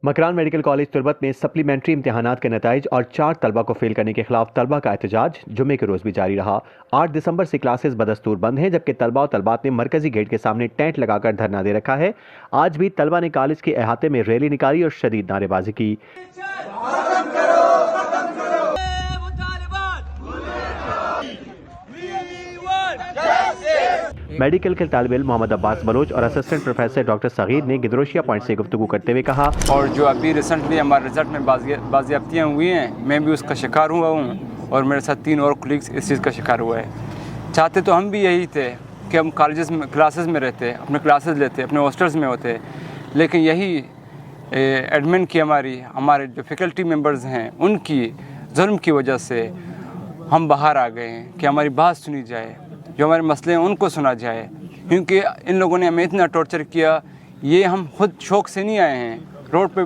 Makran medical college Turbat में supplementary इम्तहानात के नताइज और 4 तलबा को फेल करने के खिलाफ तलबा का एहतजाज जुमे के रोज़ भी जारी रहा। 8 दिसंबर से क्लासेस बदस्तूर बंद हैं, जबकि तलबा और तलबात ने मरकजी गेट के सामने टेंट लगाकर धरना दे रखा है। आज भी तलबा ने कॉलेज के अहाते में रैली निकाली और शदीद नारेबाजी की। मेडिकल के तालिब इल्म मोहम्मद अब्बास बलोच और असिस्टेंट प्रोफेसर डॉक्टर सगीर ने गिदरोशिया पॉइंट से गुफ्तगू करते हुए कहा, और जो अभी रिसेंटली हमारे रिजल्ट में बाजियाब्तियाँ हुई हैं, मैं भी उसका शिकार हुआ हूँ और मेरे साथ 3 और कोलीग्स इस चीज़ का शिकार हुआ है। चाहते तो हम भी यही थे कि हम कॉलेजेस में क्लासेस में रहते, अपने क्लासेस लेते, अपने हॉस्टल्स में होते, लेकिन यही एडमिन की हमारे जो फैकल्टी मेम्बर्स हैं उनकी जुल्म की वजह से हम बाहर आ गए हैं कि हमारी बात सुनी जाए, जो हमारे मसले हैं उनको सुना जाए, क्योंकि इन लोगों ने हमें इतना टॉर्चर किया। ये हम खुद शौक़ से नहीं आए हैं, रोड पे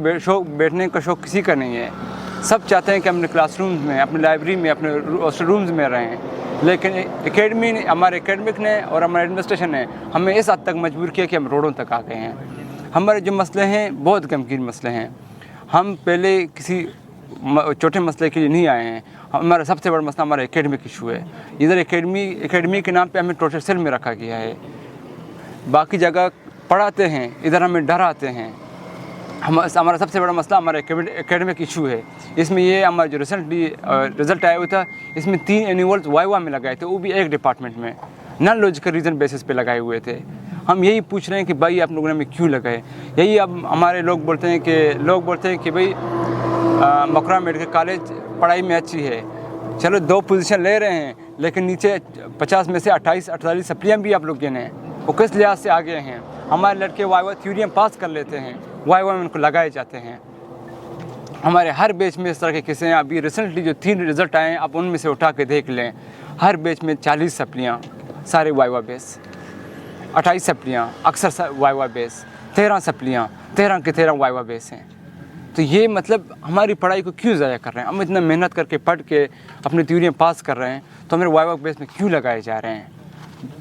बैठने का शौक़ किसी का नहीं है। सब चाहते हैं कि अपने क्लासरूम्स में, अपनी लाइब्रेरी में, अपने हॉस्टल रूम्स में रहें, लेकिन एकेडमी ने, हमारे एकेडमिक ने और हमारे एडमिनिस्ट्रेशन ने हमें इस हद तक मजबूर किया कि हम रोडों तक आ गए हैं। हमारे जो मसले हैं बहुत गमगीन मसले हैं। हम पहले किसी छोटे मसले के लिए नहीं आए हैं। हमारा सबसे बड़ा मसला हमारा एकेडमिक इशू है। इधर एकेडमी के नाम पे हमें टॉर्चर सेल में रखा गया है। बाकी जगह पढ़ाते हैं, इधर हमें डराते हैं। हमारा सबसे बड़ा मसला हमारा एकेडमिक इशू है। इसमें ये हमारा जो रिसेंटली रिज़ल्ट आया हुआ था, इसमें 3 एनुअल्स वाइवा में लगाए थे, वो भी एक डिपार्टमेंट में, नॉन लॉजिकल रीज़न बेसिस पे लगाए हुए थे। हम यही पूछ रहे हैं कि भाई आप लोगों ने हमें क्यों लगाए। यही अब हमारे लोग बोलते हैं कि भाई मकरान मेडिकल कॉलेज पढ़ाई में अच्छी है, चलो 2 पोजीशन ले रहे हैं, लेकिन नीचे 50 में से 28-48 सप्लियाँ भी आप लोग गिने हैं, वो किस लिहाज से आगे हैं। हमारे लड़के वाइवा थ्योरियम पास कर लेते हैं, वाइवा में उनको लगाए जाते हैं। हमारे हर बैच में इस तरह के किस्से हैं। अभी रिसेंटली जो 3 रिज़ल्ट आए हैं, आप उनमें से उठा के देख लें, हर बैच में 40 सप्लियाँ, सारे वाइवा बेस, 28 सप्लियाँ अक्सर वाइवा बेस, 13 सप्लियाँ, 13 के 13 वाइवा बेस हैं। तो ये मतलब हमारी पढ़ाई को क्यों ज़ाया कर रहे हैं। हम इतना मेहनत करके पढ़ के अपनी थ्योरियाँ पास कर रहे हैं, तो हमारे वाइवा बेस में क्यों लगाए जा रहे हैं।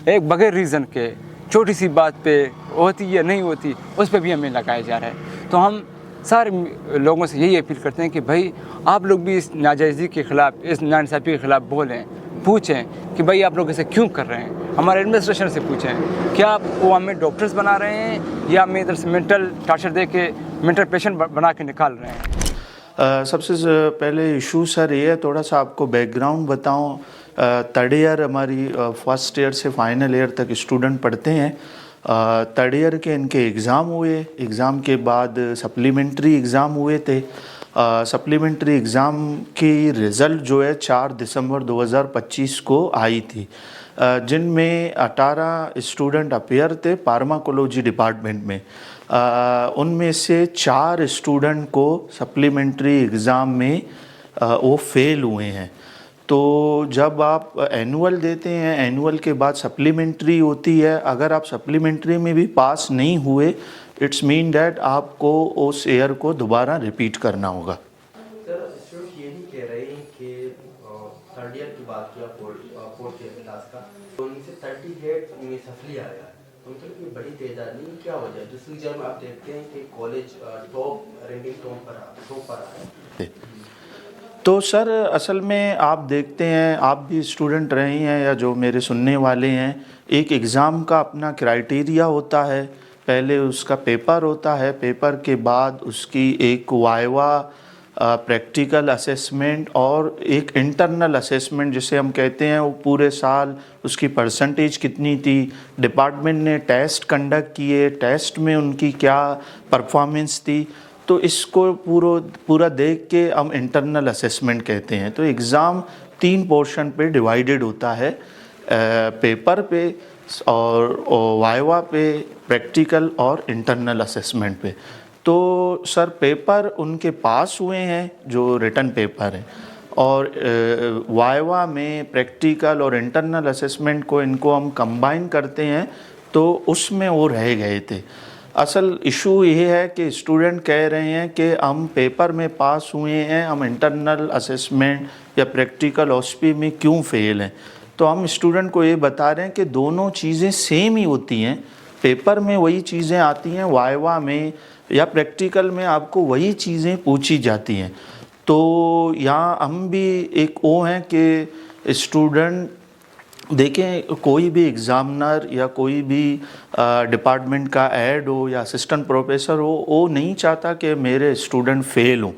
एक बगैर रीज़न के छोटी सी बात पे होती या नहीं होती, उस पर भी हमें लगाया जा रहा है। तो हम सारे लोगों से यही अपील करते हैं कि भाई आप लोग भी इस नाजायज़ी के ख़िलाफ़, इस नाइंसाफ़ी के ख़िलाफ़ बोलें, पूछें कि भाई आप लोग इसे क्यों कर रहे हैं। हमारे एडमिनिस्ट्रेशन से पूछें, क्या आप वो हमें डॉक्टर्स बना रहे हैं या हमें इधर से मेंटल टार्चर दे के मेंटल पेशेंट बना के निकाल रहे हैं। सबसे पहले इशू सर ये है, थोड़ा सा आपको बैकग्राउंड बताऊं। थर्ड ईयर हमारी फर्स्ट ईयर से फाइनल ईयर तक स्टूडेंट पढ़ते हैं। थर्ड ईयर के इनके एग्ज़ाम हुए, एग्ज़ाम के बाद सप्लीमेंट्री एग्ज़ाम हुए थे। सप्लीमेंट्री एग्ज़ाम की रिज़ल्ट जो है 4 दिसंबर 2025 को आई थी, जिनमें 18 स्टूडेंट अपेयर थे फार्माकोलॉजी डिपार्टमेंट में। उनमें से 4 स्टूडेंट को सप्लीमेंट्री एग्ज़ाम में वो फेल हुए हैं। तो जब आप एनुअल देते हैं, एनुअल के बाद सप्लीमेंट्री होती है, अगर आप सप्लीमेंट्री में भी पास नहीं हुए, इट्स मीन डैट आपको उस ईयर को दोबारा रिपीट करना होगा। सर स्टूडेंट ये नहीं कह रहे हैं कि थर्ड ईयर की बात किया, फोर्थ ईयर क्लास का, तो उनसे 38 में सफली आया, उनके लिए बड़ी तादाद नहीं, क्या वजह है। दूसरी जब आप देखते हैं कि कॉलेज टॉप रैंकिंग टॉप पर आ है। तो सर असल में आप देखते हैं, आप भी स्टूडेंट रहे हैं या जो मेरे सुनने वाले हैं, एक एग्ज़ाम का अपना क्राइटेरिया होता है। पहले उसका पेपर होता है, पेपर के बाद उसकी एक वाइवा, प्रैक्टिकल असेसमेंट और एक इंटरनल असेसमेंट जिसे हम कहते हैं, वो पूरे साल उसकी परसेंटेज कितनी थी, डिपार्टमेंट ने टेस्ट कंडक्ट किए, टेस्ट में उनकी क्या परफॉर्मेंस थी, तो इसको पूरा देख के हम इंटरनल असेसमेंट कहते हैं। तो एग्ज़ाम 3 पोर्शन पे डिवाइडेड होता है, पेपर पे और वाइवा पे, प्रैक्टिकल और इंटरनल असेसमेंट पे। तो सर पेपर उनके पास हुए हैं जो रिटन पेपर है, और वाइवा में प्रैक्टिकल और इंटरनल असेसमेंट को इनको हम कंबाइन करते हैं, तो उसमें वो रह गए थे। असल इशू ये है कि स्टूडेंट कह रहे हैं कि हम पेपर में पास हुए हैं, हम इंटरनल असेसमेंट या प्रैक्टिकल ओएसपी में क्यों फेल हैं। तो हम स्टूडेंट को ये बता रहे हैं कि दोनों चीज़ें सेम ही होती हैं। पेपर में वही चीज़ें आती हैं, वाइवा में या प्रैक्टिकल में आपको वही चीज़ें पूछी जाती हैं। तो यहाँ हम भी एक वो हैं कि स्टूडेंट देखें, कोई भी एग्ज़ामिनर या कोई भी डिपार्टमेंट का ऐड हो या असिस्टेंट प्रोफेसर हो, वो नहीं चाहता कि मेरे स्टूडेंट फेल हों।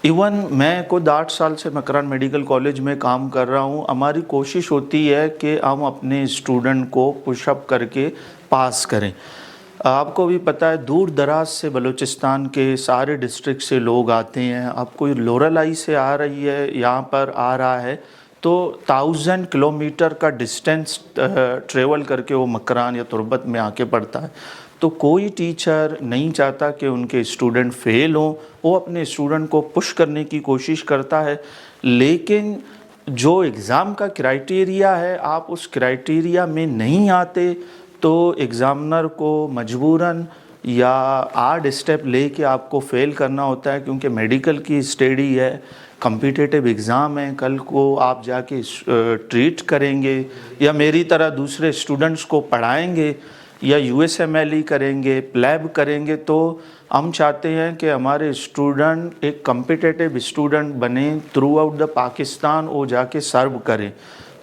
इवन मैं खुद 8 साल से मकरान मेडिकल कॉलेज में काम कर रहा हूँ। हमारी कोशिश होती है कि हम अपने स्टूडेंट को पुशअप करके पास करें। आपको भी पता है, दूर दराज से बलूचिस्तान के सारे डिस्ट्रिक्ट से लोग आते हैं। अब कोई लोरलाई से आ रही है, यहाँ पर आ रहा है, तो 1000 किलोमीटर का डिस्टेंस ट्रेवल करके वो मकरान या तुर्बत में आके पढ़ता है। तो कोई टीचर नहीं चाहता कि उनके स्टूडेंट फेल हों, वो अपने स्टूडेंट को पुश करने की कोशिश करता है। लेकिन जो एग्ज़ाम का क्राइटेरिया है, आप उस क्राइटेरिया में नहीं आते तो एग्ज़ामिनर को मजबूरन या 8 स्टेप लेके आपको फ़ेल करना होता है, क्योंकि मेडिकल की स्टडी है, कम्पिटिटिव एग्ज़ाम है। कल को आप जाके ट्रीट करेंगे या मेरी तरह दूसरे स्टूडेंट्स को पढ़ाएंगे या USMLE करेंगे, प्लैब करेंगे। तो हम चाहते हैं कि हमारे स्टूडेंट एक कम्पिटिटिव स्टूडेंट बने, थ्रू आउट द पाकिस्तान वो जाके सर्व करें।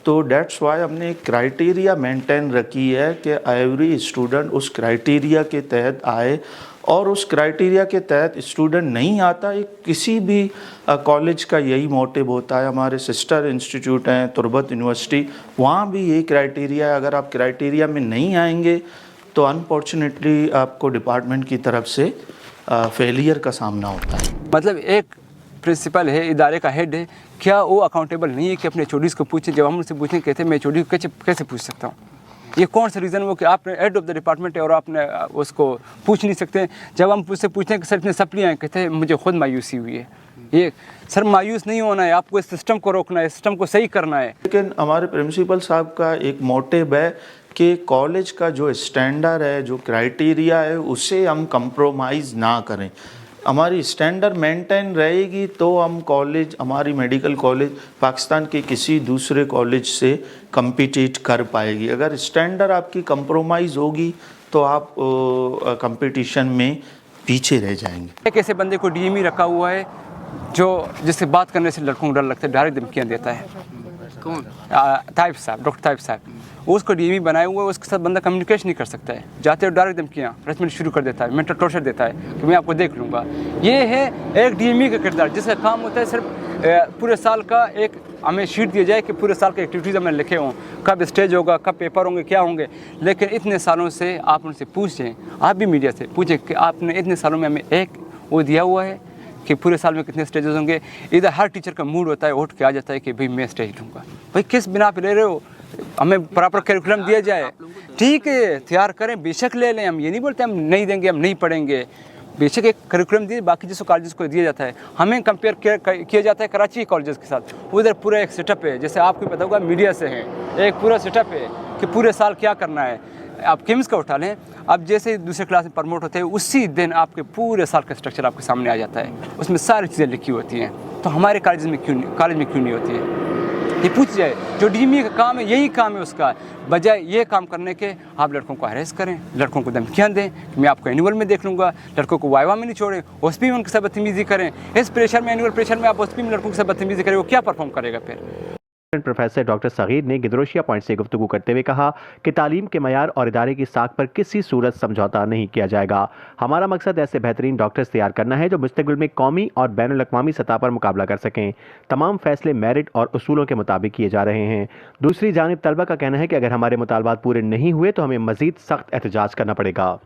तो डेट्स वाई हमने एक क्राइटेरिया मेंटेन रखी है कि एवरी स्टूडेंट उस क्राइटेरिया के तहत आए, और उस क्राइटेरिया के तहत स्टूडेंट नहीं आता, एक किसी भी कॉलेज का यही मोटिव होता है। हमारे सिस्टर इंस्टीट्यूट हैं तुर्बत यूनिवर्सिटी, वहाँ भी यही क्राइटेरिया है। अगर आप क्राइटेरिया में नहीं आएंगे तो अनफॉर्चुनेटली आपको डिपार्टमेंट की तरफ से फेलियर का सामना होता है। मतलब एक प्रिंसिपल है, इदारे का हेड है, क्या वो अकाउंटेबल नहीं है कि अपने HODs को पूछे? जब हम उनसे पूछें कहते हैं मैं HOD को कैसे पूछ सकता हूँ? ये कौन सा रीज़न वो कि आपने हेड ऑफ द डिपार्टमेंट है और आपने उसको पूछ नहीं सकते? जब हम उससे पूछते हैं कि सर इतने सप्ली आए, कहते हैं मुझे खुद मायूसी हुई है। ये सर मायूस नहीं होना है, आपको इस सिस्टम को रोकना है, सिस्टम को सही करना है। लेकिन हमारे प्रिंसिपल साहब का एक मोटिव है कि कॉलेज का जो स्टैंडर्ड है, जो क्राइटेरिया है, उसे हम कंप्रोमाइज़ ना करें। हमारी स्टैंडर्ड मेंटेन रहेगी तो हम कॉलेज, हमारी मेडिकल कॉलेज पाकिस्तान के किसी दूसरे कॉलेज से कम्पिटिट कर पाएगी। अगर स्टैंडर्ड आपकी कंप्रोमाइज़ होगी तो आप कंपटीशन में पीछे रह जाएंगे। एक ऐसे बंदे को DME रखा हुआ है जो जिससे बात करने से लड़कों को डर लगता है, डायरेक्ट धमकियाँ देता है। कौन? ताइब साहब, डॉक्टर ताइब साहब। उसको DME बनाया हुआ है, उसके साथ बंदा कम्युनिकेशन नहीं कर सकता है। जाते हो डायरेक्ट धमकियाँ, हरेसमेंट शुरू कर देता है, मेंटल टॉर्चर देता है कि मैं आपको देख लूँगा। ये है एक DME का किरदार, जिसका काम होता है सिर्फ पूरे साल का एक हमें शीट दिया जाए कि पूरे साल के एक्टिविटीज़ हमने लिखे हों, कब स्टेज होगा, कब पेपर होंगे, क्या होंगे। लेकिन इतने सालों से आप उनसे पूछें, आप भी मीडिया से पूछें कि आपने इतने सालों में हमें एक वो दिया हुआ है कि पूरे साल में कितने स्टेजेस होंगे। इधर हर टीचर का मूड होता है, उठ के आ जाता है कि भाई मैं स्टेज लूँगा। भाई किस बिना पे ले रहे हो? हमें प्रॉपर करिकुलम दिया जाए, ठीक है तैयार करें, बेशक ले लें। हम ये नहीं बोलते हम नहीं देंगे, हम नहीं पढ़ेंगे। बेशक एक करिकुलम दिए, बाकी जिसको कॉलेजेस को दिया जाता है। हमें कंपेयर किया जाता है कराची कॉलेजेस के साथ। उधर पूरा एक सेटअप है, जैसे आपको पता होगा मीडिया से है, एक पूरा सेटअप है कि पूरे साल क्या करना है। आप किम्स का उठा लें, अब जैसे दूसरे क्लास में प्रमोट होते हैं, उसी दिन आपके पूरे साल का स्ट्रक्चर आपके सामने आ जाता है, उसमें सारी चीज़ें लिखी होती हैं। तो हमारे कॉलेज में क्यों नहीं होती है? ये पूछ जाए। जो DME का काम है, यही काम है उसका। बजाय ये काम करने के आप लड़कों को हरेस करें, लड़कों को धमकियाँ दें कि मैं आपको एनुअल में देख लूँगा, लड़कों को वाइवा में नहीं छोड़ें, OSP में उनके साथ बदतमीजी करें। इस प्रेशर में, एनुअल प्रेशर में आप OSP में लड़कों के साथ बदतमीजी करें, वो क्या परफॉर्म करेगा फिर? प्रोफेसर डॉक्टर सगीर ने गिदरोशिया पॉइंट से गुफ्तगू करते हुए कहा कि तालीम के मयार और इदारे की साख पर किसी सूरत समझौता नहीं किया जाएगा। हमारा मकसद ऐसे बेहतरीन डॉक्टर्स तैयार करना है जो मुस्तकबिल में कौमी और बैनुल अक़वामी सतह पर मुकाबला कर सकें। तमाम फैसले मेरिट और उसूलों के मुताबिक किए जा रहे हैं। दूसरी जानिब तलबा का कहना है कि अगर हमारे मुतालबात पूरे नहीं हुए तो हमें मज़ीद सख्त एहतजाज करना पड़ेगा।